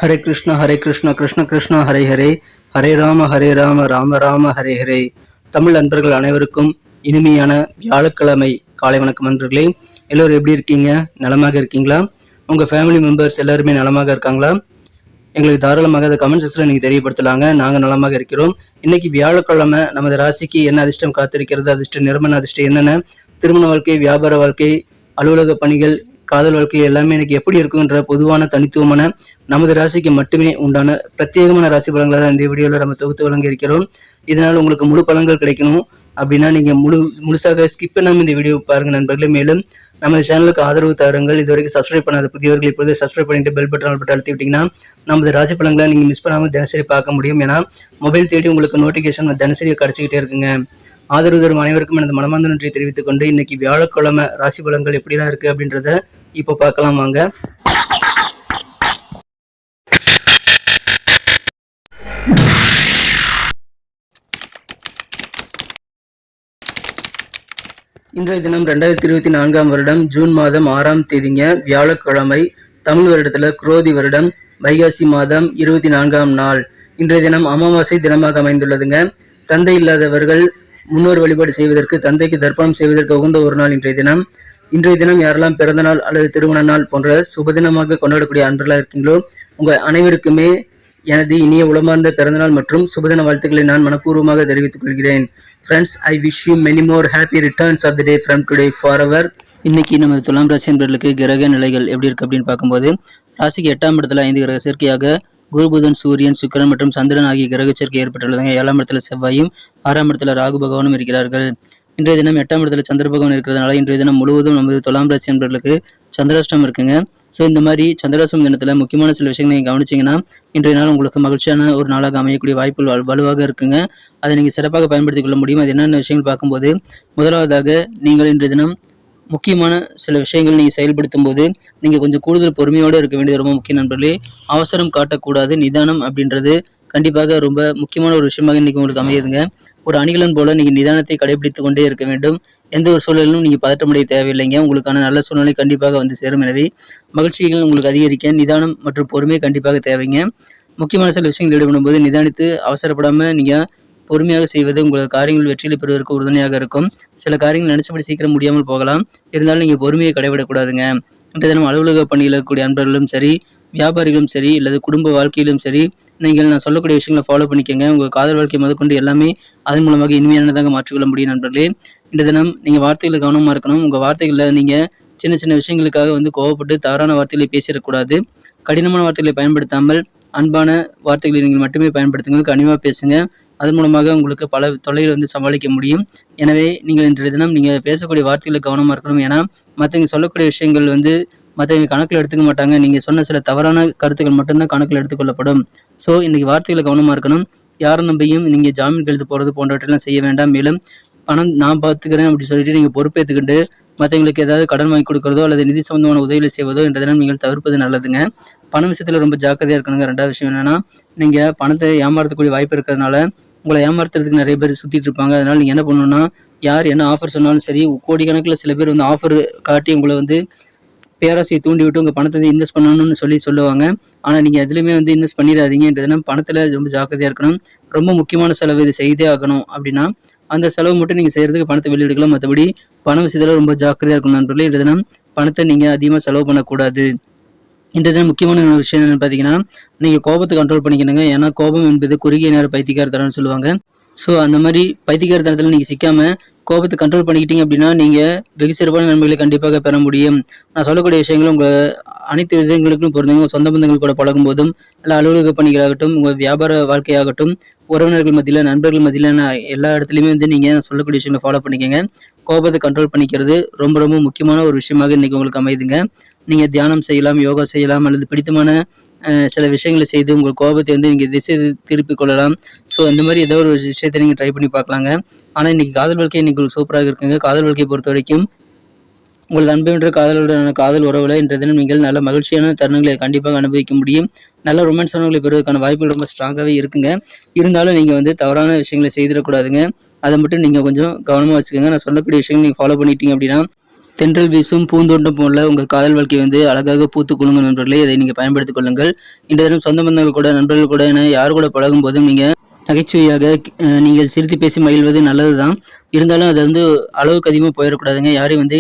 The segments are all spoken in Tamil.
ஹரே கிருஷ்ணா கிருஷ்ண கிருஷ்ணா ஹரே ஹரே, ஹரே ராம ராம ராம ஹரே ஹரே. தமிழ் நண்பர்கள் அனைவருக்கும் இனிமையான வியாழக்கிழமை காலை வணக்கம் நண்பர்களே. எல்லோரும் எப்படி இருக்கீங்க? நலமாக இருக்கீங்களா? உங்கள் ஃபேமிலி மெம்பர்ஸ் எல்லாருமே நலமாக இருக்காங்களா? எங்களுக்கு தாராளமாக அதை கமெண்ட் செக்ஷனில் நீங்கள் தெரியப்படுத்தலாங்க. நாங்கள் நலமாக இருக்கிறோம். இன்னைக்கு வியாழக்கிழமை நமது ராசிக்கு என்ன அதிர்ஷ்டம் காத்திருக்கிறது, அதிர்ஷ்ட நிறமன அதிர்ஷ்டம் என்னென்ன, திருமண வாழ்க்கை, வியாபார வாழ்க்கை, அலுவலக பணிகள், காதல் வாழ்க்கை எல்லாமே இன்னைக்கு எப்படி இருக்குன்ற பொதுவான தனித்துவமான நமது ராசிக்கு மட்டுமே உண்டான பிரத்யேகமான ராசி பலன்களை தான் இந்த வீடியோவில் நம்ம தொகுத்து வழங்க இருக்கிறோம். இதனால் உங்களுக்கு முழு பலன்கள் கிடைக்கணும் அப்படின்னா நீங்கள் முழுசாக ஸ்கிப் பண்ணாமல் இந்த வீடியோ பாருங்க நண்பர்களே. மேலும் நம்ம சேனலுக்கு ஆதரவு தாருங்கள். இது வரைக்கும் சப்ஸ்கிரைப் பண்ணாத புதியவர்கள் இப்போது சப்ஸ்கிரைப் பண்ணிட்டு பெல் பட்டன் அழுத்தி விட்டீங்கன்னா நமது ராசி பலன்களை நீங்கள் மிஸ் பண்ணாமல் தினசரி பார்க்க முடியும். ஏன்னா மொபைல் தேடி உங்களுக்கு நோட்டிஃபிகேஷன் தினசரி கிடைச்சிக்கிட்டே இருக்குங்க. ஆதரவு தரும் அனைவருக்கும் எனது மனமார்ந்த நன்றியை தெரிவித்துக் கொண்டு இன்னைக்கு வியாழக்கிழமை ராசி பலன்கள் எப்படிலாம் இருக்கு அப்படின்றத இப்போ பார்க்கலாம் வாங்க. இன்றைய தினம் 2024 வருடம் ஜூன் மாதம் 6ஆம் தேதிங்க, வியாழக்கிழமை. தமிழ் வருடத்துல குரோதி வருடம் வைகாசி மாதம் 24ஆம் நாள். இன்றைய தினம் அமாவாசை தினமாக அமைந்துள்ளதுங்க. தந்தை இல்லாதவர்கள் முன்னோர் வழிபாடு செய்வதற்கு, தந்தைக்கு தர்ப்பணம் செய்வதற்கு உகந்த ஒரு நாள் இன்றைய தினம். இன்றைய தினம் யாரெல்லாம் பிறந்த நாள் அல்லது திருமண நாள் போன்ற சுபதினமாக கொண்டாடக்கூடிய அன்பர்களாக இருக்கீங்களோ உங்க அனைவருக்குமே எனது இனிய உளமார்ந்த பிறந்தநாள் மற்றும் சுபதின வாழ்த்துக்களை நான் மனப்பூர்வமாக தெரிவித்துக் கொள்கிறேன். Friends, I wish you many more happy returns of the day from today forever. இன்னைக்கு நம்ம துலாம் ராசி என்பவர்களுக்கு கிரக நிலைகள் எப்படி இருக்கு அப்படின்னு பார்க்கும்போது, ராசிக்கு 8ஆம் இடத்துல 5 கிரக சேர்க்கையாக குரு, புதன், சூரியன், சுக்கிரன் மற்றும் சந்திரன் ஆகிய கிரக சேர்க்கை ஏற்பட்டுள்ளதுங்க. 7ஆம் இடத்துல செவ்வாயும் 6ஆம் இடத்துல ராகு பகவானும் இருக்கிறார்கள். இன்றைய தினம் 8ஆம் இடத்துல சந்திர பகவான் இருக்கிறதுனால இன்றைய தினம் முழுவதும் நமது துலாம் ராசி என்பவர்களுக்கு சந்திராஷ்டம் இருக்குங்க. ஸோ இந்த மாதிரி சந்திராஷ்டம் தினத்தில் முக்கியமான சில விஷயங்கள் நீங்கள் கவனிச்சிங்கன்னா இன்றைய நாள் உங்களுக்கு மகிழ்ச்சியான ஒரு நாளாக அமையக்கூடிய வாய்ப்புகள் வலுவாக இருக்குங்க. அதை நீங்கள் சிறப்பாக பயன்படுத்திக் கொள்ள முடியும். அது என்னென்ன விஷயங்கள் பார்க்கும்போது, முதலாவதாக நீங்கள் இன்றைய தினம் முக்கியமான சில விஷயங்கள் நீங்கள் செயல்படுத்தும் போது நீங்கள் கொஞ்சம் கூடுதல் பொறுமையோடு இருக்க வேண்டியது ரொம்ப முக்கிய நண்பர்களே. அவசரம் காட்டக்கூடாது. நிதானம் அப்படின்றது கண்டிப்பாக ரொம்ப முக்கியமான ஒரு விஷயமாக இன்னைக்கு உங்களுக்கு அமையுதுங்க. ஒரு அணிகலன் போல நீங்கள் நிதானத்தை கடைபிடித்து கொண்டே இருக்க வேண்டும். எந்த ஒரு சூழலிலும் நீங்கள் பதட்டமடைய தேவையில்லைங்க. உங்களுக்கான நல்ல சூழ்நிலை கண்டிப்பாக வந்து சேரும். எனவே மகிழ்ச்சிகள் உங்களுக்கு அதிகரிக்க நிதானம் மற்றும் பொறுமை கண்டிப்பாக தேவைங்க. முக்கியமான சில விஷயங்கள் ஈடுபடும் போது நிதானித்து அவசரப்படாமல் நீங்கள் பொறுமையாக செய்வது உங்களது காரியங்கள் வெற்றியில் பெறுவதற்கு உறுதுணையாக இருக்கும். சில காரியங்கள் நினைச்சபடி சீக்கிரம் முடியாமல் போகலாம். இருந்தாலும் நீங்கள் பொறுமையை கடைவிடக்கூடாதுங்க. இன்றைய தினம் அலுவலக பணியில் இருக்கக்கூடிய அன்பர்களும் சரி, வியாபாரிகளும் சரி, அல்லது குடும்ப வாழ்க்கையிலும் சரி, நீங்கள் நான் சொல்லக்கூடிய விஷயங்களை ஃபாலோ பண்ணிக்கோங்க. உங்கள் காதல் வாழ்க்கை முதற்கொண்டு எல்லாமே அதன் மூலமாக இனிமையானதாக மாற்றிக்கொள்ள முடியும் நண்பர்களே. இந்த தினம் நீங்கள் வார்த்தைகளை கவனமாக இருக்கணும். உங்கள் வார்த்தைகளில் நீங்கள் சின்ன சின்ன விஷயங்களுக்காக கோவப்பட்டு தவறான வார்த்தைகளை பேசிடக்கூடாது. கடினமான வார்த்தைகளை பயன்படுத்தாமல் அன்பான வார்த்தைகளை நீங்கள் மட்டுமே பயன்படுத்துங்கள். கனிவாக பேசுங்க. அதன் மூலமாக உங்களுக்கு பல தொல்லைகள் சமாளிக்க முடியும். எனவே நீங்கள் இன்றைய தினம் நீங்கள் பேசக்கூடிய வார்த்தைகளை கவனமாக இருக்கணும். ஏன்னா மற்றவங்க சொல்லக்கூடிய விஷயங்கள் மற்றவங்க கணக்கில் எடுத்துக்க மாட்டாங்க. நீங்கள் சொன்ன சில தவறான கருத்துக்கள் மட்டும்தான் கணக்கில் எடுத்துக்கொள்ளப்படும். ஸோ இன்னைக்கு வார்த்தைகளை கவனமாக இருக்கணும். யாரை நம்பியும் நீங்கள் ஜாமீன் கழுத்து போகிறது போன்றவற்றெல்லாம் செய்ய வேண்டாம். மேலும் பணம் நான் பார்த்துக்கிறேன் அப்படின்னு சொல்லிட்டு நீங்கள் பொறுப்பேற்றுக்கிட்டு மற்றவங்களுக்கு ஏதாவது கடன் வாங்கி கொடுக்குறதோ அல்லது நிதி சம்பந்தமான உதவிகளை செய்வதோ என்ற தினம் நீங்கள் தவிர்ப்பது நல்லதுங்க. பண விஷயத்தில் ரொம்ப ஜாக்கிரதையாக இருக்கணுங்க. 2வது விஷயம் என்னன்னா, நீங்கள் பணத்தை ஏமாற்றக்கூடிய வாய்ப்பு இருக்கிறதுனால உங்களை ஏமாற்றுறதுக்கு நிறைய பேர் சுற்றிட்டு இருப்பாங்க. அதனால நீங்கள் என்ன பண்ணணும்னா, யார் என்ன ஆஃபர் சொன்னாலும் சரி, கோடிக்கணக்கில் சில பேர் ஆஃபர் காட்டி உங்களை பேராசையை தூண்டி விட்டு உங்கள் பணத்தை இன்வெஸ்ட் பண்ணணும்னு சொல்லுவாங்க. ஆனால் நீங்கள் எதுலையுமே இன்வெஸ்ட் பண்ணிடாதீங்க. என்ற தினம் பணத்தில் ரொம்ப ஜாக்கிரதையாக இருக்கணும். ரொம்ப முக்கியமான செலவு இது செய்தே ஆகணும் அப்படின்னா அந்த செலவு மட்டும் நீங்கள் செய்கிறதுக்கு பணத்தை வெளியெடுக்கலாம். மற்றபடி பண விஷயத்தில் ரொம்ப ஜாக்கிரதையாக இருக்கணும் நண்பர்களே. இன்றைய தினம் பணத்தை நீங்கள் அதிகமாக செலவு பண்ணக்கூடாது. இன்றைய தினம் முக்கியமான விஷயம் என்னென்னு பார்த்தீங்கன்னா, நீங்கள் கோபத்தை கண்ட்ரோல் பண்ணிக்கணுங்க. ஏன்னா கோபம் என்பது குறுகிய நேர பைத்தியக்காரத்தனம்னு சொல்லுவாங்க. ஸோ அந்த மாதிரி பைத்தியக்காரத்தனத்தில் நீங்கள் சிக்காமல் கோபத்தை கண்ட்ரோல் பண்ணிக்கிட்டீங்க அப்படின்னா நீங்கள் வெகு சிறப்பான நன்மைகளை கண்டிப்பாக பெற முடியும். நான் சொல்லக்கூடிய விஷயங்கள் உங்கள் அனைத்து விதங்களுக்கும் பொருந்துங்க. உங்கள் சொந்த பந்தங்கள் கூட பழகும் போதும், இல்லை அலுவலக பணிகளாகட்டும், உங்கள் வியாபார வாழ்க்கையாகட்டும், உறவினர்கள் மத்தியில், நண்பர்கள் மத்தியில், எல்லா இடத்துலையுமே நீங்கள் சொல்லக்கூடிய விஷயங்களை ஃபாலோ பண்ணிக்கோங்க. கோபத்தை கண்ட்ரோல் பண்ணிக்கிறது ரொம்ப ரொம்ப முக்கியமான ஒரு விஷயமாக இன்னைக்கு உங்களுக்கு அமையுதுங்க. நீங்கள் தியானம் செய்யலாம், யோகா செய்யலாம், அல்லது பிடித்தமான சில விஷயங்களை செய்து உங்கள் கோபத்தை நீங்கள் திசை திருப்பிக் கொள்ளலாம். ஸோ அந்த மாதிரி ஏதோ ஒரு விஷயத்தை நீங்கள் ட்ரை பண்ணி பார்க்கலாங்க. ஆனால் இன்னைக்கு காதல் வாழ்க்கை இன்னைக்கு சூப்பராக இருக்குங்க. காதல் வாழ்க்கையை பொறுத்த வரைக்கும் உங்கள் அன்புன்ற காதலுடனான காதல் உறவுல இன்றைய தினம் நீங்கள் நல்ல மகிழ்ச்சியான தருணங்களை கண்டிப்பாக அனுபவிக்க முடியும். நல்ல ரொமான்ஸ் தருணங்களை பெறுவதற்கான வாய்ப்புகள் ரொம்ப ஸ்ட்ராங்காகவே இருக்குங்க. இருந்தாலும் நீங்கள் தவறான விஷயங்களை செய்திடக்கூடாதுங்க. அதை மட்டும் நீங்கள் கொஞ்சம் கவனமாக வச்சுக்கோங்க. நான் சொல்லக்கூடிய விஷயங்கள் நீங்கள் ஃபாலோ பண்ணிட்டீங்க அப்படின்னா தென்றல் வீசும் பூந்தோட்டம் போல உங்கள் காதல் வாழ்க்கை வந்து அழகாக பூத்து குலுங்கும் நண்பர்களே. இதை நீங்கள் பயன்படுத்திக் கொள்ளுங்கள். இன்றைய தினம் சொந்த பந்தங்கள் கூட, நண்பர்கள் கூட என யார் கூட பழகும் போதும் நீங்கள் நகைச்சுவையாக நீங்கள் சிரித்து பேசி மகிழ்வது நல்லதுதான். இருந்தாலும் அது வந்து அளவுக்கு அதிகமாக போயிடக்கூடாதுங்க. யாரையும் வந்து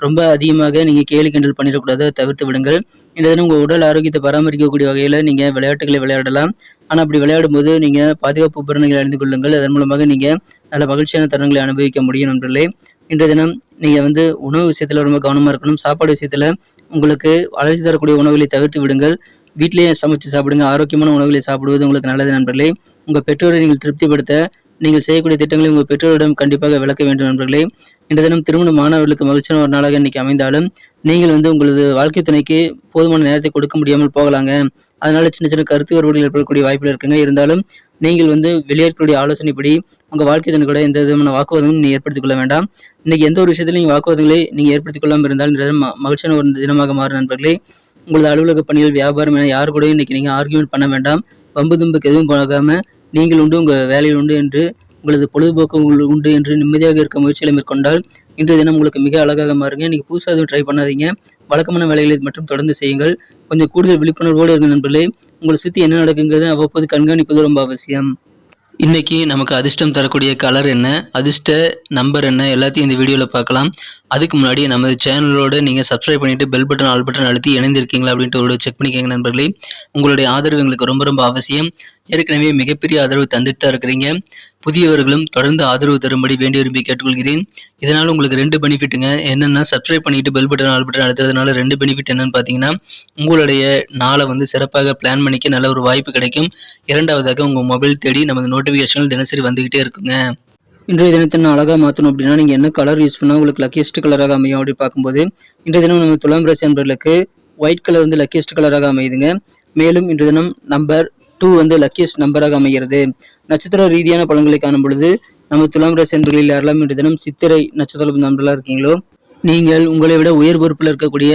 ரொம்ப அதிகமாக நீங்கள் கேலி கிண்டல் பண்ணிடக்கூடாது. தவிர்த்து விடுங்கள். இந்த தினம் உங்கள் உடல் ஆரோக்கியத்தை பராமரிக்கக்கூடிய வகையில் நீங்கள் விளையாட்டுகளை விளையாடலாம். ஆனால் அப்படி விளையாடும் போது நீங்கள் பாதுகாப்பு உபகரணங்களை அணிந்து கொள்ளுங்கள். அதன் மூலமாக நீங்கள் நல்ல மகிழ்ச்சியான தருணங்களை அனுபவிக்க முடியும் நண்பர்களே. இன்றைய தினம் நீங்கள் வந்து உணவு விஷயத்தில் ரொம்ப கவனமாக இருக்கணும். சாப்பாடு விஷயத்தில் உங்களுக்கு அழைச்சி தரக்கூடிய உணவுகளை தவிர்த்து விடுங்கள். வீட்டிலேயே சமைச்சு சாப்பிடுங்க. ஆரோக்கியமான உணவுகளை சாப்பிடுவது உங்களுக்கு நல்லது நண்பர்களே. உங்கள் பெற்றோரை நீங்கள் திருப்திப்படுத்த நீங்கள் செய்யக்கூடிய திட்டங்களை உங்கள் பெற்றோரிடம் கண்டிப்பாக விளக்க வேண்டும் நண்பர்களே. இன்றைய தினம் திருமண மாணவர்களுக்கு மகிழ்ச்சியான ஒரு நாளாக இன்னைக்கு அமைந்தாலும் நீங்கள் வந்து உங்களது வாழ்க்கை துணைக்கு போதுமான நேரத்தை கொடுக்க முடியாமல் போகலாங்க. அதனால சின்ன சின்ன கருத்து வேறுபாடுகள் ஏற்படக்கூடிய வாய்ப்புகள் இருக்குங்க. இருந்தாலும் நீங்கள் வந்து வெளியேற்கக்கூடிய ஆலோசனைப்படி உங்கள் வாழ்க்கை துணை கூட எந்த விதமான வாக்குவாதமும் நீங்கள் ஏற்படுத்திக் கொள்ள வேண்டாம். இன்னைக்கு எந்த ஒரு விஷயத்திலும் நீங்கள் வாக்குவாதங்களை நீங்கள் ஏற்படுத்திக் கொள்ளாமல் இருந்தால் இன்றைய தினம் மகிழ்ச்சியான ஒரு தினமாக மாறும் நண்பர்களே. உங்களது அலுவலக பணிகள், வியாபாரம் என யாரு கூட இன்னைக்கு நீங்கள் ஆர்கியூமெண்ட் பண்ண வேண்டாம். வம்பு தும்புக்கு எதுவும் போகாம நீங்கள் உண்டு உங்கள் வேலையில் உண்டு என்று உங்களது பொழுதுபோக்கு உண்டு என்று நிம்மதியாக இருக்க முயற்சிகளை மேற்கொண்டால் இன்றைய தினம் உங்களுக்கு மிக அழகாக மாறுங்க. இன்னைக்கு புதுசாக எதுவும் ட்ரை பண்ணாதீங்க. வழக்கமான வேலைகளை மட்டும் தொடர்ந்து செய்யுங்கள். கொஞ்சம் கூடுதல் விழிப்புணர்வோடு இருங்க நண்பர்களே. உங்களை சுற்றி என்ன நடக்குங்கிறது அவ்வப்போது கண்காணிப்பது ரொம்ப அவசியம். இன்னைக்கு நமக்கு அதிர்ஷ்டம் தரக்கூடிய கலர் என்ன, அதிர்ஷ்ட நம்பர் என்ன, எல்லாத்தையும் இந்த வீடியோவில் பார்க்கலாம். அதுக்கு முன்னாடி நமது சேனலோட நீங்கள் சப்ஸ்கிரைப் பண்ணிட்டு பெல் பட்டன், ஆல் பட்டன் அழுத்தி இணைந்திருக்கீங்களா அப்படின்ட்டு ஒரு செக் பண்ணிக்கோங்க நண்பர்களே. உங்களுடைய ஆதரவு எங்களுக்கு ரொம்ப ரொம்ப அவசியம். ஏற்கனவே மிகப்பெரிய ஆதரவு தந்துட்டு தான் இருக்கிறீங்க. புதியவர்களும் தொடர்ந்து ஆதரவு தரும்படி வேண்டி விரும்பி கேட்டுக்கொள்கிறேன். இதனால் உங்களுக்கு 2 பெனிஃபிட்டுங்க. என்னென்னா, சப்ஸ்கிரைப் பண்ணிட்டு பெல் பட்டன், ஆல் பட்டன் அழுத்துறதுனால 2 பெனிஃபிட் என்னன்னு பார்த்தீங்கன்னா, உங்களுடைய நாளை வந்து சிறப்பாக பிளான் பண்ணிக்க நல்ல ஒரு வாய்ப்பு கிடைக்கும். இரண்டாவதாக உங்கள் மொபைல் தேடி நமது நோட்டிஃபிகேஷன்கள் தினசரி வந்துகிட்டே இருக்குங்க. இன்றைய தினத்தை அழகாக மாற்றணும் அப்படின்னா நீங்கள் என்ன கலர் யூஸ் பண்ணால் உங்களுக்கு லக்கியஸ்ட் கலராக அமையும் அப்படி பார்க்கும்போது இன்றைய தினம் நம்ம துலாம் ராசி நண்பர்களுக்கு ஒயிட் கலர் வந்து லக்கியஸ்ட் கலராக அமையுதுங்க. மேலும் இன்றைய தினம் நம்பர் 2 வந்து லக்கியஸ்ட் நம்பராக அமைகிறது. நட்சத்திர ரீதியான பலன்களை காணும் பொழுது நம்ம துலாம் ராசி நண்பர்களில் யாரெல்லாம் இன்றைய தினம் சித்திரை நட்சத்திர நண்பர்களாக இருக்கீங்களோ நீங்கள் உங்களை விட உயர் பொறுப்பில் இருக்கக்கூடிய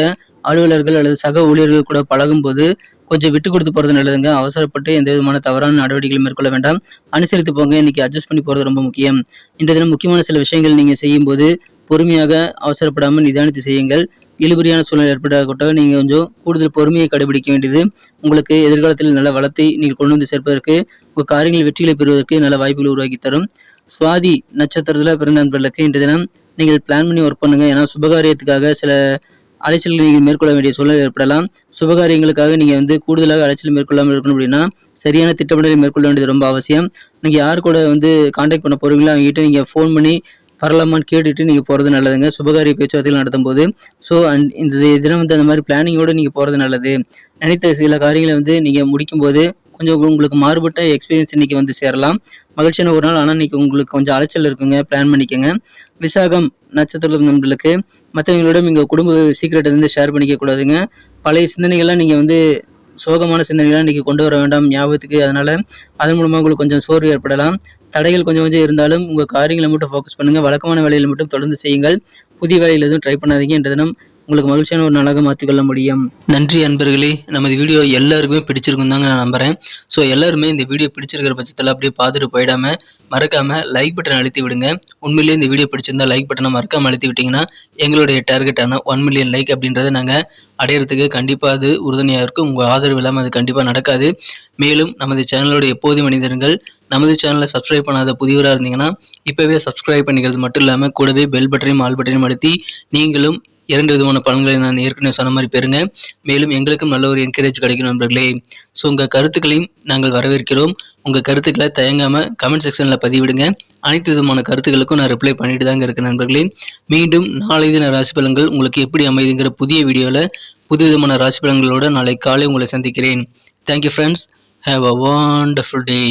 அலுவலர்கள் அல்லது சக ஊழியர்கள் கூட பழகும் போது கொஞ்சம் விட்டு கொடுத்து போகிறது நல்லதுங்க. அவசரப்பட்டு எந்த விதமான தவறான நடவடிக்கைகள் மேற்கொள்ள வேண்டாம். அனுசரித்து போங்க. இன்னைக்கு அட்ஜஸ்ட் பண்ணி போகிறது ரொம்ப முக்கியம். இன்றைய தினம் முக்கியமான சில விஷயங்கள் நீங்கள் செய்யும் போது பொறுமையாக அவசரப்படாமல் நிதானித்து செய்யுங்கள். இழுபறியான சூழ்நிலை ஏற்பட்டால் நீங்கள் கொஞ்சம் கூடுதல் பொறுமையை கடைபிடிக்க வேண்டியது உங்களுக்கு எதிர்காலத்தில் நல்ல வளத்தை நீங்கள் கொண்டு வந்து சேர்ப்பதற்கு உங்கள் காரியங்களில் வெற்றிகளை பெறுவதற்கு நல்ல வாய்ப்புகளை உருவாக்கி தரும். சுவாதி நட்சத்திரத்தில் பிறந்த நண்பர்களுக்கு இன்றைய தினம் நீங்கள் பிளான் பண்ணி ஒர்க் பண்ணுங்க. ஏன்னா சுபகாரியத்துக்காக சில அலைச்சல்கள் நீங்கள் மேற்கொள்ள வேண்டிய சூழல் ஏற்படலாம். சுபகாரியங்களுக்காக நீங்கள் வந்து கூடுதலாக அலைச்சல் மேற்கொள்ளாமல் இருக்கணும் அப்படின்னா சரியான திட்டமிடலை மேற்கொள்ள வேண்டியது ரொம்ப அவசியம். நீங்கள் யார் கூட வந்து கான்டாக்ட் பண்ண போகிறீங்களோ அவங்ககிட்ட நீங்கள் ஃபோன் பண்ணி வரலாமான்னு கேட்டுட்டு நீங்கள் போகிறது நல்லதுங்க. சுபகாரிய பேச்சுவார்த்தைகள் நடத்தும் போது இந்த தினம் வந்து அந்த மாதிரி பிளானிங்கோடு நீங்கள் போகிறது நல்லது. நினைத்த சில காரியங்களை வந்து நீங்கள் முடிக்கும்போது கொஞ்சம் உங்களுக்கு மாறுபட்ட எக்ஸ்பீரியன்ஸ் இன்னைக்கு வந்து சேரலாம். மகிழ்ச்சியான ஒரு நாள். ஆனால் இன்னைக்கு உங்களுக்கு கொஞ்சம் அலைச்சல் இருக்குங்க. பிளான் பண்ணிக்கோங்க. விசாகம் நட்சத்திர நண்பர்களுக்கு மற்றவங்களோட நீங்கள் குடும்ப சீக்கிரட்டை வந்து ஷேர் பண்ணிக்க கூடாதுங்க. பழைய சிந்தனைகள்லாம் நீங்கள் வந்து சோகமான சிந்தனைகள்லாம் இன்றைக்கி கொண்டு வர வேண்டாம் ஞாபகத்துக்கு. அதனால் அதன் மூலமாக உங்களுக்கு கொஞ்சம் சோர்வு ஏற்படலாம். தடைகள் கொஞ்சம் கொஞ்சம் இருந்தாலும் உங்கள் காரியங்களை மட்டும் ஃபோக்கஸ் பண்ணுங்கள். வழக்கமான வேலைகளை மட்டும் தொடர்ந்து செய்யுங்கள். புதிய வேலையில் எதுவும் ட்ரை பண்ணாதீங்க. இன்றைய தினம் உங்களுக்கு மகிழ்ச்சியான ஒரு நாளாக மாற்றிக்கொள்ள முடியும். நன்றி அன்பர்களே. நமது வீடியோ எல்லாருக்குமே பிடிச்சிருக்கும் தாங்க நான் நம்புகிறேன். ஸோ எல்லாருமே இந்த வீடியோ பிடிச்சிருக்கிற பட்சத்தில் அப்படியே பார்த்துட்டு போயிடாமல் மறக்காமல் லைக் பட்டன் அழுத்தி விடுங்க. உண்மையிலேயே இந்த வீடியோ பிடிச்சிருந்தா லைக் பட்டனை மறக்காமல் அழுத்தி விட்டிங்கன்னா எங்களுடைய டார்கெட்டான 1 மில்லியன் லைக் அப்படின்றத நாங்கள் அடையிறதுக்கு கண்டிப்பாக அது உறுதுணையாக இருக்கும். உங்கள் ஆதரவு இல்லாமல் அது கண்டிப்பாக நடக்காது. மேலும் நமது சேனலோட எப்போதும் மனிதர்கள் நமது சேனலை சப்ஸ்கிரைப் பண்ணாத புதியவராக இருந்தீங்கன்னா இப்போவே சப்ஸ்கிரைப் பண்ணிக்கிறது மட்டும் இல்லாமல் கூடவே பெல் பட்டனையும் ஆல் பட்டனையும் அழுத்தி நீங்களும் 2 விதமான பலன்களை நான் ஏற்கனவே சொன்ன மாதிரி பெறுங்க. மேலும் எங்களுக்கும் நல்ல ஒரு என்கரேஜ் கிடைக்கும் நண்பர்களே. ஸோ உங்கள் கருத்துக்களையும் நாங்கள் வரவேற்கிறோம். உங்கள் கருத்துக்களை தயங்காமல் கமெண்ட் செக்ஷனில் பதிவிடுங்க. அனைத்து விதமான கருத்துக்களுக்கும் நான் ரிப்ளை பண்ணிட்டு தாங்க இருக்கேன் நண்பர்களே. மீண்டும் நாளை தின ராசி பலன்கள் உங்களுக்கு எப்படி அமைதுங்கிற புதிய வீடியோவில் புது விதமான ராசி பலன்களோடு நாளை காலை உங்களை சந்திக்கிறேன். Thank you friends. Have a wonderful day.